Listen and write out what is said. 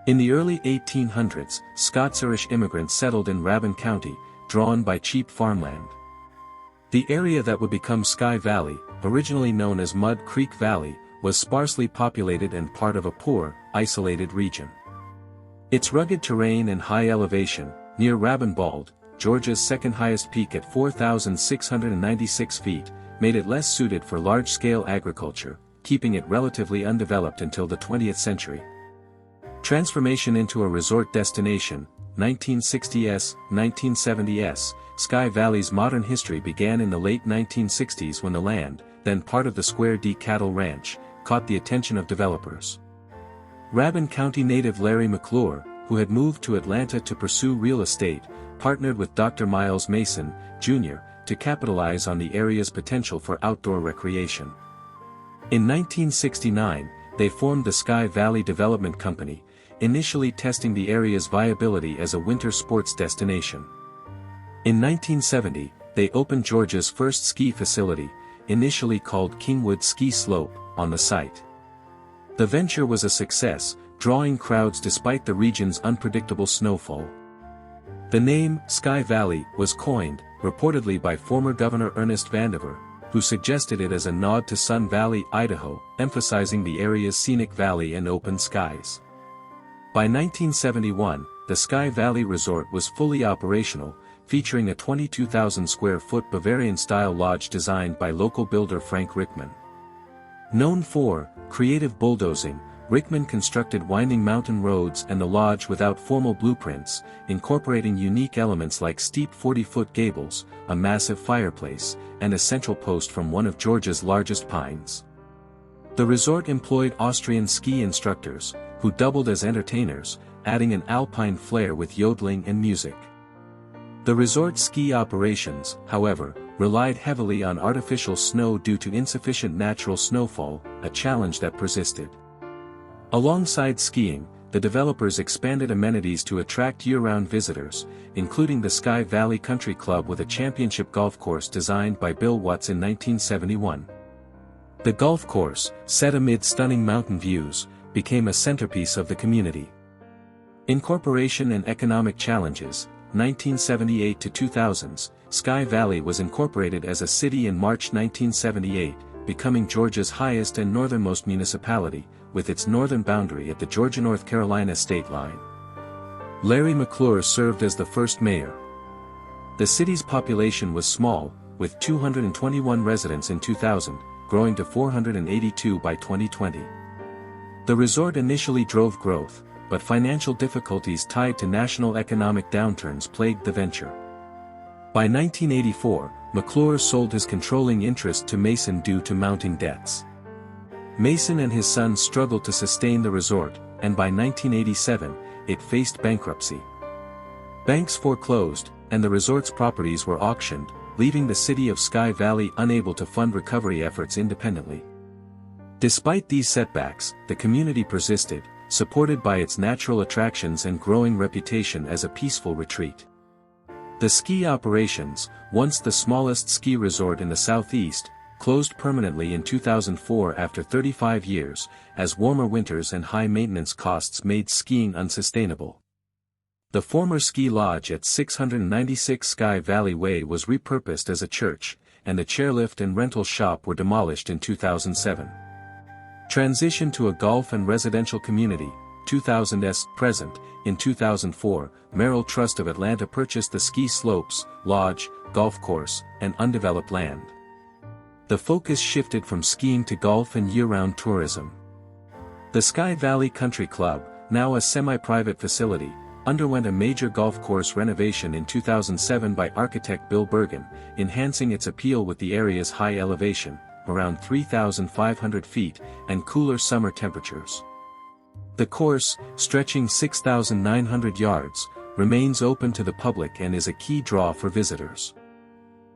In the early 1800s, Scots-Irish immigrants settled in Rabun County, drawn by cheap farmland. The area that would become Sky Valley, originally known as Mud Creek Valley, was sparsely populated and part of a poor, isolated region. Its rugged terrain and high elevation, near Rabun Bald, Georgia's second highest peak at 4,696 feet, made it less suited for large-scale agriculture, keeping it relatively undeveloped until the 20th century. Transformation into a resort destination, 1960s, 1970s, Sky Valley's modern history began in the late 1960s when the land, then part of the Square D Cattle Ranch, caught the attention of developers. Rabun County native Larry McClure, who had moved to Atlanta to pursue real estate, partnered with Dr. Miles Mason, Jr., to capitalize on the area's potential for outdoor recreation. In 1969, they formed the Sky Valley Development Company, initially testing the area's viability as a winter sports destination. In 1970, they opened Georgia's first ski facility, initially called Kingwood Ski Slope, on the site. The venture was a success, drawing crowds despite the region's unpredictable snowfall. The name, Sky Valley, was coined, reportedly by former Governor Ernest Vandiver, who suggested it as a nod to Sun Valley, Idaho, emphasizing the area's scenic valley and open skies. By 1971, the Sky Valley Resort was fully operational, featuring a 22,000-square-foot Bavarian-style lodge designed by local builder Frank Rickman. Known for creative bulldozing, Rickman constructed winding mountain roads and the lodge without formal blueprints, incorporating unique elements like steep 40-foot gables, a massive fireplace, and a central post from one of Georgia's largest pines. The resort employed Austrian ski instructors, who doubled as entertainers, adding an alpine flair with yodeling and music. The resort's ski operations, however, relied heavily on artificial snow due to insufficient natural snowfall, a challenge that persisted. Alongside skiing, the developers expanded amenities to attract year-round visitors, including the Sky Valley Country Club with a championship golf course designed by Bill Watts in 1971. The golf course, set amid stunning mountain views, became a centerpiece of the community. Incorporation and economic challenges, 1978 to 2000s, Sky Valley was incorporated as a city in March 1978, becoming Georgia's highest and northernmost municipality, with its northern boundary at the Georgia-North Carolina state line. Larry McClure served as the first mayor. The city's population was small, with 221 residents in 2000, growing to 482 by 2020. The resort initially drove growth, but financial difficulties tied to national economic downturns plagued the venture. By 1984, McClure sold his controlling interest to Mason due to mounting debts. Mason and his son struggled to sustain the resort, and by 1987, it faced bankruptcy. Banks foreclosed, and the resort's properties were auctioned, leaving the city of Sky Valley unable to fund recovery efforts independently. Despite these setbacks, the community persisted, supported by its natural attractions and growing reputation as a peaceful retreat. The ski operations, once the smallest ski resort in the southeast, closed permanently in 2004 after 35 years, as warmer winters and high maintenance costs made skiing unsustainable. The former ski lodge at 696 Sky Valley Way was repurposed as a church, and the chairlift and rental shop were demolished in 2007. Transition to a golf and residential community, 2000s present. In 2004, Merrill Trust of Atlanta purchased the ski slopes, lodge, golf course, and undeveloped land. The focus shifted from skiing to golf and year-round tourism. The Sky Valley Country Club, now a semi-private facility, underwent a major golf course renovation in 2007 by architect Bill Bergen, enhancing its appeal with the area's high elevation, around 3,500 feet, and cooler summer temperatures. The course, stretching 6,900 yards, remains open to the public and is a key draw for visitors.